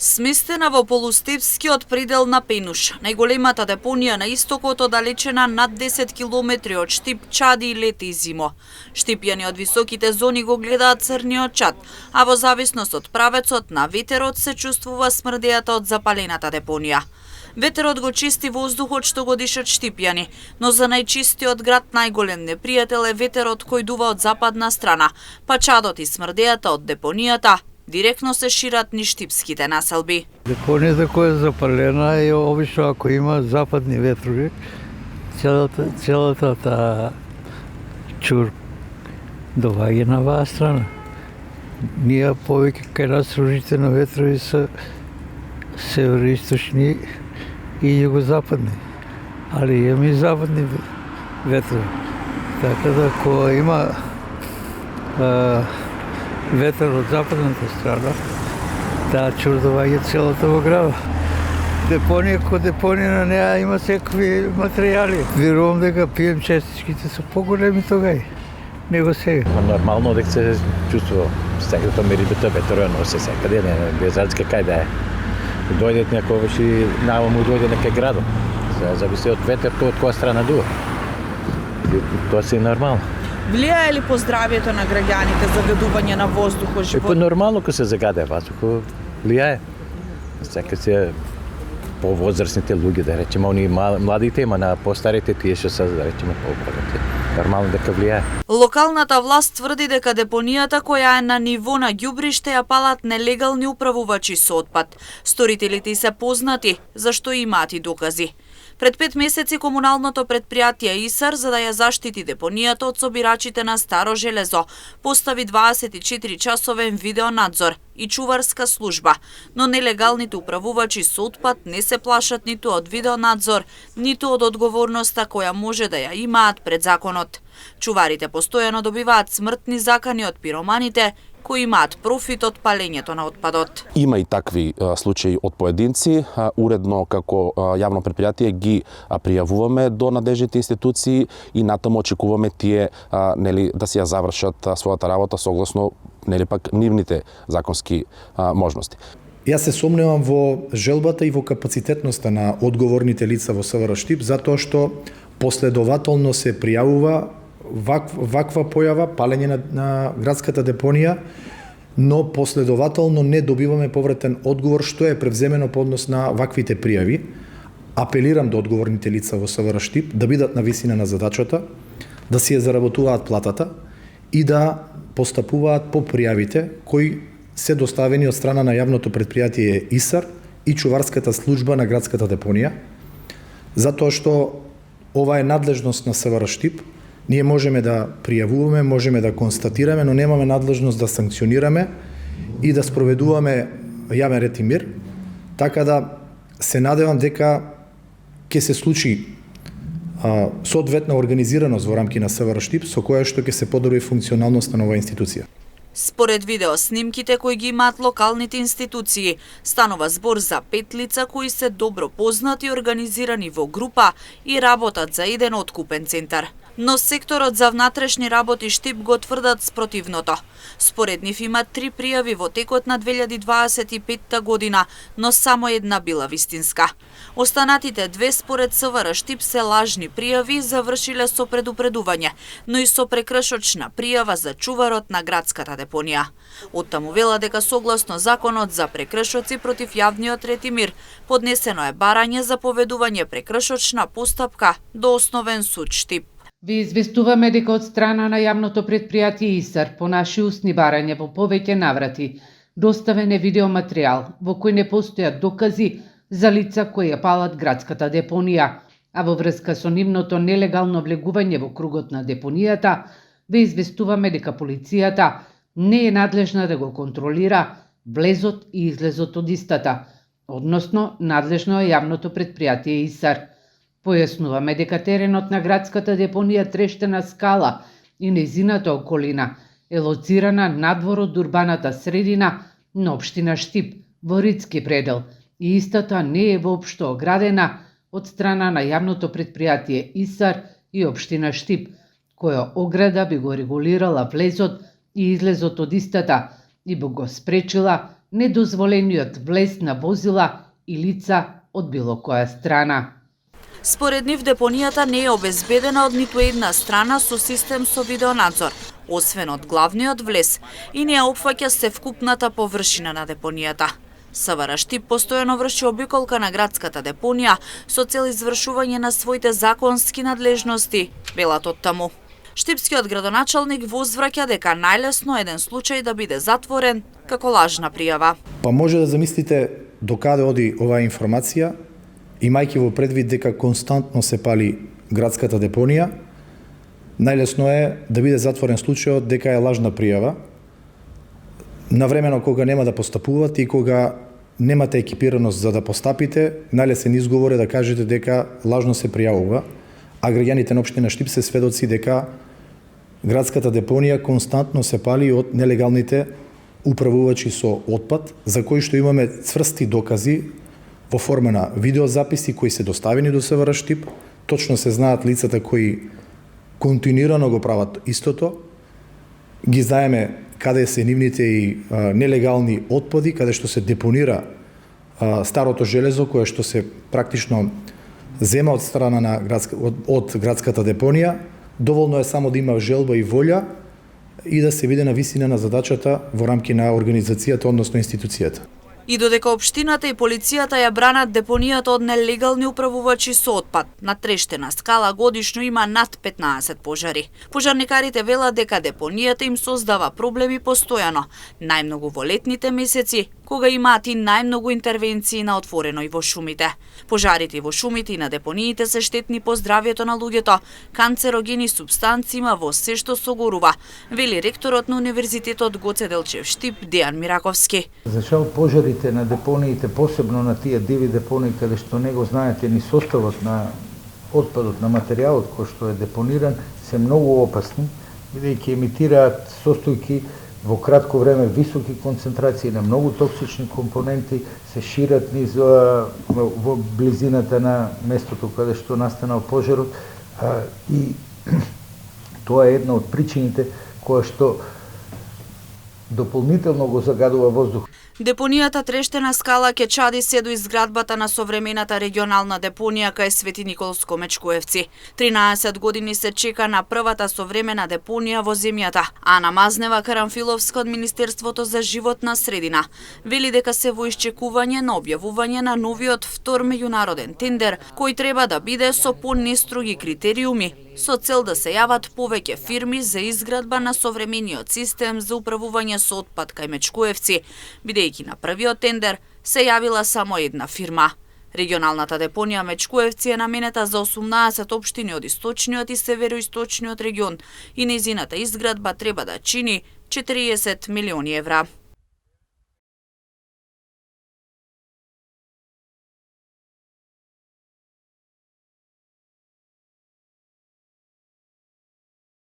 Сместена во полустепскиот предел на Пенуш, најголемата депонија на истокот оддалечена над 10 километри од Штип, чади и лети и зимо. Штипјани од високите зони го гледаат црниот чад, а во зависност од правецот на ветерот се чувствува смрдејата од запалената депонија. Ветерот го чисти воздухот што го дишат штипјани, но за најчистиот град најголем непријател е ветерот кој дува од западна страна, па чадот и смрдејата од депонијата директно се шират низ штипските населби. Депонијата која е запалена е обично ако има западни ветрови, целата таа чур доваѓа на оваа страна. Ние повеќе кај нас ружите на ветрови се североисточни и југозападни, али имаме и западни ветрови. Така да ако има ветер од западната страна, таа чур доваѓа целата во града. Депонија ко депонија на неа има секакви материјали. Верувам дека пием честичките се поголеми тогај, него сега. Нормално дека се чувствува. Секако мерибите ветерот носи секаде, без разлика кај да е. Дојдет некогаш и наваму дојде некај градот. Зависи од ветерот од која страна дува. Тоа се нормално. Влијае ли по здравјето на граѓаните загадување на воздухот, живот? Нормално кога се загаде воздухот, влијае. Сека се повозрастните луѓе, да речеме, они младите, има на постарите тие што се, да речеме, по-богати. Нормално дека влијае. Локалната власт тврди дека депонијата која е на ниво на ѓубриште ја палат нелегални управувачи со отпад. Сторителите се познати, зашто имаат и докази. Пред 5 месеци комуналното предпријатие ИСАР, за да ја заштити депонијата од собирачите на Старо железо, постави 24-часовен видеонадзор и чуварска служба, но нелегалните управувачи со отпад не се плашат ниту од видеонадзор, ниту од одговорноста која може да ја имаат пред законот. Чуварите постојано добиваат смртни закани од пироманите кои имаат профит од палењето на отпадот. Има и такви случаи од поединци. Уредно како јавно предпријатие ги пријавуваме до надежните институции и натаму очекуваме тие да си ја завршат својата работа согласно пак нивните законски можности. Јас се сомневам во желбата и во капацитетноста на одговорните лица во СВР Штип, затоа што последователно се пријавува ваква појава, палење на градската депонија, но последователно не добиваме повратен одговор што е превземено по однос на ваквите пријави. Апелирам до одговорните лица во СВР Штип да бидат на висина на задачата, да си ја заработуваат платата и да постапуваат по пријавите кои се доставени од страна на јавното предпријатие ИСАР и чуварската служба на градската депонија, затоа што ова е надлежност на СВР Штип. Ние можеме да пријавуваме, можеме да констатираме, но немаме надлежност да санкционираме и да спроведуваме јавен ред и мир. Така да се надевам дека ќе се случи соодветна организираност во рамки на СВР Штип, со која што ќе се подобри функционалноста на оваа институција. Според видеоснимките кои ги имаат локалните институции, станува збор за 5 лица кои се добро познати, организирани во група и работат за еден откупен центар. Но секторот за внатрешни работи Штип го тврдат спротивното. Според нив има 3 пријави во текот на 2025 година, но само една била вистинска. Останатите 2 според СВР Штип се лажни пријави завршиле со предупредување, но и со прекршочна пријава за чуварот на градската депонија. Оттаму вела дека согласно законот за прекршоци против јавниот ред и мир, поднесено е барање за поведување прекршочна постапка до Основен суд Штип. Ви известуваме дека од страна на јавното предпријатие ИСАР по наши устни барања во повеќе наврати доставен е видеоматеријал во кој не постојат докази за лица кои ја палат градската депонија, а во врска со нивното нелегално влегување во кругот на депонијата, ви известуваме дека полицијата не е надлежна да го контролира влезот и излезот од истата, односно надлежно е јавното предпријатие ИСАР. Појаснуваме дека теренот на градската депонија Трештена скала и нејзината околина е лоцирана надвор од урбаната средина на општина Штип во Ридски предел и истата не е воопшто оградена од страна на јавното предпријатие ИСАР и општина Штип, која ограда би го регулирала влезот и излезот од истата и би го спречила недозволениот влез на возила и лица од било која страна. Според нив, депонијата не е обезбедена од ниту една страна со систем со видеонадзор, освен од главниот влез, и не опфаќа севкупната површина на депонијата. СВР Штип постојано врши обиколка на градската депонија со цел извршување на своите законски надлежности, велат од таму. Штипскиот градоначалник возвраќа дека најлесно еден случај да биде затворен како лажна пријава. Па може да замислите докаде оди оваа информација, имајќи во предвид дека константно се пали градската депонија, најлесно е да биде затворен случајот дека е лажна пријава, навремено кога нема да постапувате и кога немате екипираност за да постапите, најлесен изговор е да кажете дека лажно се пријавува, а граѓаните на општина Штип се сведоци дека градската депонија константно се пали од нелегалните управувачи со отпад, за кои што имаме цврсти докази во форма на видеозаписи кои се доставени до СВР Штип, точно се знаат лицата кои континуирано го прават истото, ги знаеме каде се нивните и нелегални отпади, каде што се депонира старото железо, кое што се практично зема од страна на од градската депонија. Доволно е само да има желба и волја и да се биде на висина на задачата во рамки на организацијата, односно институцијата. И додека општината и полицијата ја бранат депонијата од нелегални управувачи со отпад, на Трештена скала годишно има над 15 пожари. Пожарникарите велат дека депонијата им создава проблеми постојано, најмногу во летните месеци, кога имаат и најмногу интервенции на отворено и во шумите. Пожарите во шумите и на депониите се штетни по здравјето на луѓето, канцерогени супстанции има во се што согорува, вели ректорот на Универзитетот Гоце Делчев Штип Дејан Мираковски. За жал пожарите на депониите, посебно на тие диви депонии каде што не го знаете ни составот на отпадот, на материјалот кој што е депониран, се многу опасни, бидејќи емитираат состојки во кратко време високи концентрации на многу токсични компоненти, се шират низ во близината на местото каде што настанал пожарот, и тоа е една од причините која што дополнително го загадува воздух. Депонијата Трештена скала ќе чади се до изградбата на современата регионална депонија кај Свети Николско Мечкуевци. 13 години се чека на првата современа депонија во земјата. Ана Мазнева Карамфиловска од Министерството за животна средина вели дека се во исчекување на објавување на новиот втор меѓународен тендер, кој треба да биде со понестроги критериуми, со цел да се јават повеќе фирми за изградба на современиот систем за управување со отпад кај Мечкуевци, бидејќи на првиот тендер се јавила само една фирма. Регионалната депонија Мечкуевци е наменета за 18 општини од источниот и североисточниот регион и нејзината изградба треба да чини 40 милиони евра.